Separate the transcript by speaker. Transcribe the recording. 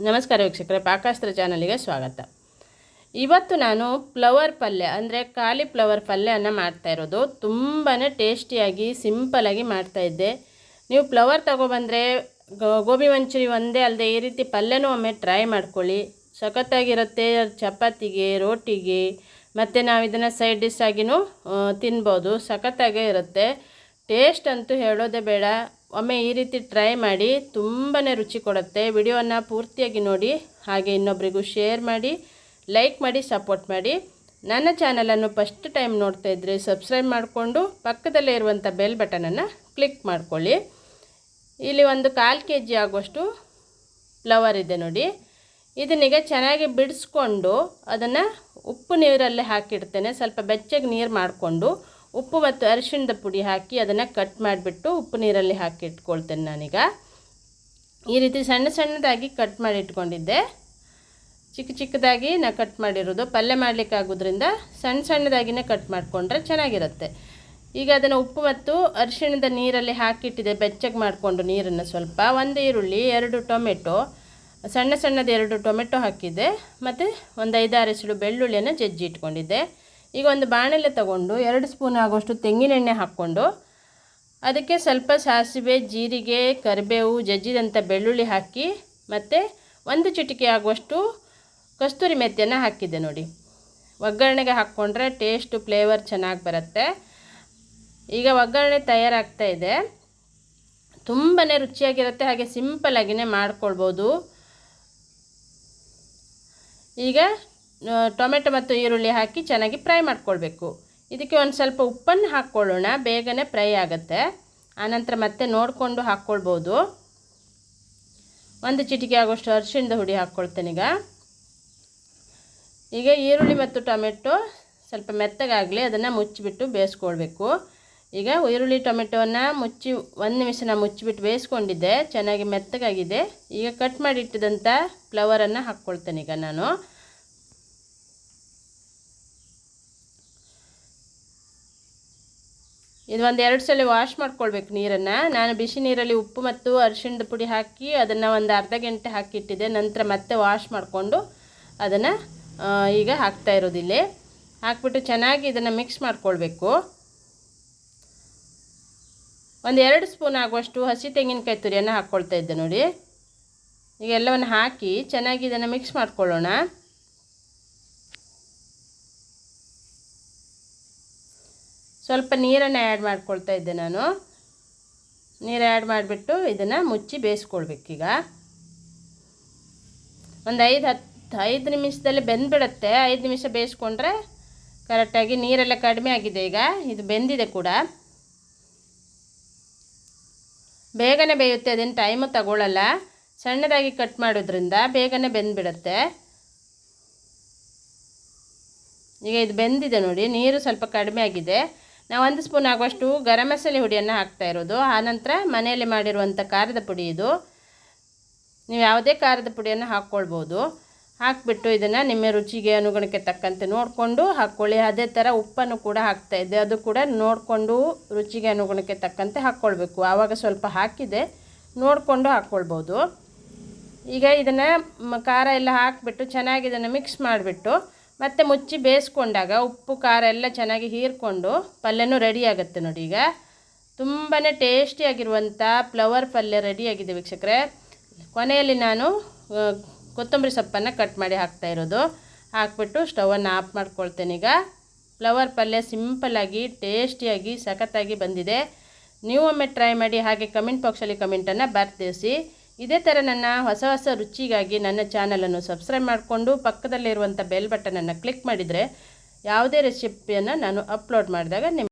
Speaker 1: ನಮಸ್ಕಾರ ವೀಕ್ಷಕರೇ, ಪಾಕಾಸ್ತ್ರ ಚಾನಲಿಗೆ ಸ್ವಾಗತ. ಇವತ್ತು ನಾನು ಫ್ಲವರ್ ಪಲ್ಯ ಅಂದರೆ ಕಾಲಿಫ್ಲವರ್ ಪಲ್ಯವನ್ನು ಮಾಡ್ತಾಯಿರೋದು. ತುಂಬಾ ಟೇಸ್ಟಿಯಾಗಿ ಸಿಂಪಲಾಗಿ ಮಾಡ್ತಾಯಿದ್ದೆ. ನೀವು ಫ್ಲವರ್ ತೊಗೊಬಂದರೆ ಗೋಬಿ ಮಂಚೂರಿ ಒಂದೇ ಅಲ್ಲದೆ ಈ ರೀತಿ ಪಲ್ಯನೂ ಒಮ್ಮೆ ಟ್ರೈ ಮಾಡ್ಕೊಳ್ಳಿ. ಸಖತ್ತಾಗಿರುತ್ತೆ. ಚಪಾತಿಗೆ, ರೋಟಿಗೆ ಮತ್ತು ನಾವು ಇದನ್ನು ಸೈಡ್ ಡಿಶ್ ಆಗಿನೂ ತಿನ್ಬೋದು. ಸಖತ್ತಾಗೇ ಇರುತ್ತೆ. ಟೇಸ್ಟ್ ಅಂತೂ ಹೇಳೋದೇ ಬೇಡ. ಒಮ್ಮೆ ಈ ರೀತಿ ಟ್ರೈ ಮಾಡಿ, ತುಂಬಾ ರುಚಿ ಕೊಡುತ್ತೆ. ವಿಡಿಯೋವನ್ನು ಪೂರ್ತಿಯಾಗಿ ನೋಡಿ, ಹಾಗೆ ಇನ್ನೊಬ್ಬರಿಗೂ ಶೇರ್ ಮಾಡಿ, ಲೈಕ್ ಮಾಡಿ, ಸಪೋರ್ಟ್ ಮಾಡಿ. ನನ್ನ ಚಾನಲನ್ನು ಫಸ್ಟ್ ಟೈಮ್ ನೋಡ್ತಾ ಇದ್ದರೆ ಸಬ್ಸ್ಕ್ರೈಬ್ ಮಾಡಿಕೊಂಡು ಪಕ್ಕದಲ್ಲೇ ಇರುವಂಥ ಬೆಲ್ ಬಟನನ್ನು ಕ್ಲಿಕ್ ಮಾಡ್ಕೊಳ್ಳಿ. ಇಲ್ಲಿ ಒಂದು 1/4 kg ಆಗುವಷ್ಟು ಫ್ಲವರ್ ಇದೆ ನೋಡಿ. ಇದನ್ನೀಗ ಚೆನ್ನಾಗಿ ಬಿಡಿಸ್ಕೊಂಡು ಅದನ್ನು ಉಪ್ಪು ನೀರಲ್ಲೇ ಹಾಕಿಡ್ತೇನೆ. ಸ್ವಲ್ಪ ಬೆಚ್ಚಗೆ ನೀರು ಮಾಡಿಕೊಂಡು ಉಪ್ಪು ಮತ್ತು ಅರಿಶಿಣದ ಪುಡಿ ಹಾಕಿ ಅದನ್ನು ಕಟ್ ಮಾಡಿಬಿಟ್ಟು ಉಪ್ಪು ನೀರಲ್ಲಿ ಹಾಕಿ ಇಟ್ಕೊಳ್ತೇನೆ. ನಾನೀಗ ಈ ರೀತಿ ಸಣ್ಣ ಸಣ್ಣದಾಗಿ ಕಟ್ ಮಾಡಿ ಇಟ್ಕೊಂಡಿದ್ದೆ. ಚಿಕ್ಕದಾಗಿ ನಾನು ಕಟ್ ಮಾಡಿರೋದು. ಪಲ್ಯ ಮಾಡಲಿಕ್ಕೆ ಆಗೋದ್ರಿಂದ ಸಣ್ಣ ಸಣ್ಣದಾಗಿನೇ ಕಟ್ ಮಾಡಿಕೊಂಡ್ರೆ ಚೆನ್ನಾಗಿರುತ್ತೆ. ಈಗ ಅದನ್ನು ಉಪ್ಪು ಮತ್ತು ಅರಿಶಿಣದ ನೀರಲ್ಲಿ ಹಾಕಿಟ್ಟಿದೆ. ಬೆಚ್ಚಗೆ ಮಾಡಿಕೊಂಡು ನೀರನ್ನು ಸ್ವಲ್ಪ. 1 ಈರುಳ್ಳಿ, 2 ಟೊಮೆಟೊ, ಸಣ್ಣದು 2 ಟೊಮೆಟೊ ಹಾಕಿದ್ದೆ. ಮತ್ತು ಒಂದು 5-6 ಎಸಳು ಬೆಳ್ಳುಳ್ಳಿಯನ್ನು ಜಜ್ಜಿ ಇಟ್ಕೊಂಡಿದ್ದೆ. ಈಗ ಒಂದು ಬಾಣಲೆ ತಗೊಂಡು 2 ಸ್ಪೂನ್ ಆಗುವಷ್ಟು ತೆಂಗಿನೆಣ್ಣೆ ಹಾಕ್ಕೊಂಡು ಅದಕ್ಕೆ ಸ್ವಲ್ಪ ಸಾಸಿವೆ, ಜೀರಿಗೆ, ಕರಿಬೇವು, ಜಜ್ಜಿದಂಥ ಬೆಳ್ಳುಳ್ಳಿ ಹಾಕಿ ಮತ್ತು 1 ಚಿಟಿಕೆ ಆಗುವಷ್ಟು ಕಸ್ತೂರಿ ಮೆಥಿಯನ್ನು ಹಾಕಿದ್ದೆ ನೋಡಿ. ಒಗ್ಗರಣೆಗೆ ಹಾಕ್ಕೊಂಡ್ರೆ ಟೇಸ್ಟು, ಫ್ಲೇವರ್ ಚೆನ್ನಾಗಿ ಬರುತ್ತೆ. ಈಗ ಒಗ್ಗರಣೆ ತಯಾರಾಗ್ತಾ ಇದೆ. ತುಂಬಾ ರುಚಿಯಾಗಿರುತ್ತೆ. ಹಾಗೆ ಸಿಂಪಲಾಗಿಯೇ ಮಾಡ್ಕೊಳ್ಬೋದು. ಈಗ ಟೊಮೆಟೊ ಮತ್ತು ಈರುಳ್ಳಿ ಹಾಕಿ ಚೆನ್ನಾಗಿ ಫ್ರೈ ಮಾಡ್ಕೊಳ್ಬೇಕು. ಇದಕ್ಕೆ ಒಂದು ಸ್ವಲ್ಪ ಉಪ್ಪನ್ನು ಹಾಕ್ಕೊಳ್ಳೋಣ, ಬೇಗನೆ ಫ್ರೈ ಆಗುತ್ತೆ. ಆನಂತರ ಮತ್ತೆ ನೋಡಿಕೊಂಡು ಹಾಕ್ಕೊಳ್ಬೋದು. 1 ಚಿಟಿಕೆ ಆಗೋಷ್ಟು ಅರಿಶಿಣದ ಹುಡಿ ಹಾಕ್ಕೊಳ್ತೇನೆ. ಈಗ ಈರುಳ್ಳಿ ಮತ್ತು ಟೊಮೆಟೊ ಸ್ವಲ್ಪ ಮೆತ್ತಗಾಗಲಿ, ಅದನ್ನು ಮುಚ್ಚಿಬಿಟ್ಟು ಬೇಯಿಸ್ಕೊಳ್ಬೇಕು. ಈಗ ಈರುಳ್ಳಿ ಟೊಮೆಟೊವನ್ನು 1 ನಿಮಿಷ ಮುಚ್ಚಿಬಿಟ್ಟು ಬೇಯಿಸ್ಕೊಂಡಿದ್ದೆ. ಚೆನ್ನಾಗಿ ಮೆತ್ತಗಾಗಿದೆ. ಈಗ ಕಟ್ ಮಾಡಿ ಇಟ್ಟಿದಂಥ ಫ್ಲವರನ್ನು ಹಾಕ್ಕೊಳ್ತೇನೆ. ಈಗ ನಾನು ಇದು 1-2 ಸಲ ವಾಶ್ ಮಾಡ್ಕೊಳ್ಬೇಕು ನೀರನ್ನು. ನಾನು ಬಿಸಿ ನೀರಲ್ಲಿ ಉಪ್ಪು ಮತ್ತು ಅರಿಶಿಣದ ಪುಡಿ ಹಾಕಿ ಅದನ್ನು ಒಂದು ಅರ್ಧ ಗಂಟೆ ಹಾಕಿಟ್ಟಿದ್ದೆ. ನಂತರ ಮತ್ತೆ ವಾಶ್ ಮಾಡಿಕೊಂಡು ಅದನ್ನು ಈಗ ಹಾಕ್ತಾ ಇರೋದಿಲ್ಲ. ಹಾಕ್ಬಿಟ್ಟು ಚೆನ್ನಾಗಿ ಇದನ್ನು ಮಿಕ್ಸ್ ಮಾಡ್ಕೊಳ್ಬೇಕು. 1-2 ಸ್ಪೂನ್ ಆಗುವಷ್ಟು ಹಸಿ ತೆಂಗಿನಕಾಯಿ ತುರಿಯನ್ನು ಹಾಕ್ಕೊಳ್ತಾ ಇದ್ದೆ ನೋಡಿ. ಈಗ ಎಲ್ಲವನ್ನು ಹಾಕಿ ಚೆನ್ನಾಗಿ ಇದನ್ನು ಮಿಕ್ಸ್ ಮಾಡ್ಕೊಳ್ಳೋಣ. ಸ್ವಲ್ಪ ನೀರನ್ನು ಆ್ಯಡ್ ಮಾಡ್ಕೊಳ್ತಾ ಇದ್ದೆ ನಾನು. ನೀರು ಆ್ಯಡ್ ಮಾಡಿಬಿಟ್ಟು ಇದನ್ನು ಮುಚ್ಚಿ ಬೇಯಿಸ್ಕೊಳ್ಬೇಕೀಗ. ಒಂದು 5 ನಿಮಿಷದಲ್ಲಿ ಬೆಂದುಬಿಡುತ್ತೆ. 5 ನಿಮಿಷ ಬೇಯಿಸ್ಕೊಂಡ್ರೆ ಕರೆಕ್ಟಾಗಿ. ನೀರೆಲ್ಲ ಕಡಿಮೆ ಆಗಿದೆ. ಈಗ ಇದು ಬೆಂದಿದೆ ಕೂಡ. ಬೇಗನೆ ಬೇಯುತ್ತೆ. ಅದೇನು ಟೈಮು ತಗೊಳ್ಳಲ್ಲ. ಸಣ್ಣದಾಗಿ ಕಟ್ ಮಾಡೋದ್ರಿಂದ ಬೇಗನೆ ಬೆಂದುಬಿಡುತ್ತೆ. ಈಗ ಇದು ಬೆಂದಿದೆ ನೋಡಿ. ನೀರು ಸ್ವಲ್ಪ ಕಡಿಮೆ ಆಗಿದೆ. ನಾವು 1 ಸ್ಪೂನ್ ಆಗುವಷ್ಟು ಗರಂ ಮಸಾಲೆ ಹುಡಿಯನ್ನು ಹಾಕ್ತಾ ಇರೋದು. ಆನಂತರ ಮನೆಯಲ್ಲಿ ಮಾಡಿರುವಂಥ ಖಾರದ ಪುಡಿ ಇದು. ನೀವು ಯಾವುದೇ ಖಾರದ ಪುಡಿಯನ್ನು ಹಾಕ್ಕೊಳ್ಬೋದು. ಹಾಕಿಬಿಟ್ಟು ಇದನ್ನು ನಿಮ್ಮ ರುಚಿಗೆ ಅನುಗುಣಕ್ಕೆ ತಕ್ಕಂತೆ ನೋಡಿಕೊಂಡು ಹಾಕ್ಕೊಳ್ಳಿ. ಅದೇ ಥರ ಉಪ್ಪನ್ನು ಕೂಡ ಹಾಕ್ತಾಯಿದ್ದೆ. ಅದು ಕೂಡ ನೋಡಿಕೊಂಡು ರುಚಿಗೆ ಅನುಗುಣಕ್ಕೆ ತಕ್ಕಂತೆ ಹಾಕ್ಕೊಳ್ಬೇಕು. ಆವಾಗ ಸ್ವಲ್ಪ ಹಾಕಿದೆ, ನೋಡಿಕೊಂಡು ಹಾಕ್ಕೊಳ್ಬೋದು. ಈಗ ಇದನ್ನು ಖಾರ ಎಲ್ಲ ಹಾಕಿಬಿಟ್ಟು ಚೆನ್ನಾಗಿ ಇದನ್ನು ಮಿಕ್ಸ್ ಮಾಡಿಬಿಟ್ಟು ಮತ್ತೆ ಮುಚ್ಚಿ ಬೇಯಿಸ್ಕೊಂಡಾಗ ಉಪ್ಪು ಖಾರ ಎಲ್ಲ ಚೆನ್ನಾಗಿ ಹೀರ್ಕೊಂಡು ಪಲ್ಯನೂ ರೆಡಿಯಾಗುತ್ತೆ ನೋಡಿ. ಈಗ ತುಂಬಾ ಟೇಸ್ಟಿಯಾಗಿರುವಂಥ ಫ್ಲವರ್ ಪಲ್ಯ ರೆಡಿಯಾಗಿದೆ ವೀಕ್ಷಕರೇ. ಕೊನೆಯಲ್ಲಿ ನಾನು ಕೊತ್ತಂಬರಿ ಸೊಪ್ಪನ್ನು ಕಟ್ ಮಾಡಿ ಹಾಕ್ತಾ ಇರೋದು. ಹಾಕ್ಬಿಟ್ಟು ಸ್ಟವನ್ನು ಆಫ್ ಮಾಡ್ಕೊಳ್ತೇನೆ. ಈಗ ಫ್ಲವರ್ ಪಲ್ಯ ಸಿಂಪಲ್ಲಾಗಿ ಟೇಸ್ಟಿಯಾಗಿ ಸಖತ್ತಾಗಿ ಬಂದಿದೆ. ನೀವು ಒಮ್ಮೆ ಟ್ರೈ ಮಾಡಿ. ಹಾಗೆ ಕಮೆಂಟ್ ಬಾಕ್ಸಲ್ಲಿ ಕಮೆಂಟನ್ನು ಬರ್ತಿಸಿ. ಇದೇ ಥರ ನನ್ನ ಹೊಸ ರುಚಿಗಾಗಿ ನನ್ನ ಚಾನಲನ್ನು ಸಬ್ಸ್ಕ್ರೈಬ್ ಮಾಡಿಕೊಂಡು ಪಕ್ಕದಲ್ಲಿರುವಂಥ ಬೆಲ್ ಬಟನನ್ನು ಕ್ಲಿಕ್ ಮಾಡಿದರೆ ಯಾವುದೇ ರೆಸಿಪಿಯನ್ನು ನಾನು ಅಪ್ಲೋಡ್ ಮಾಡಿದಾಗ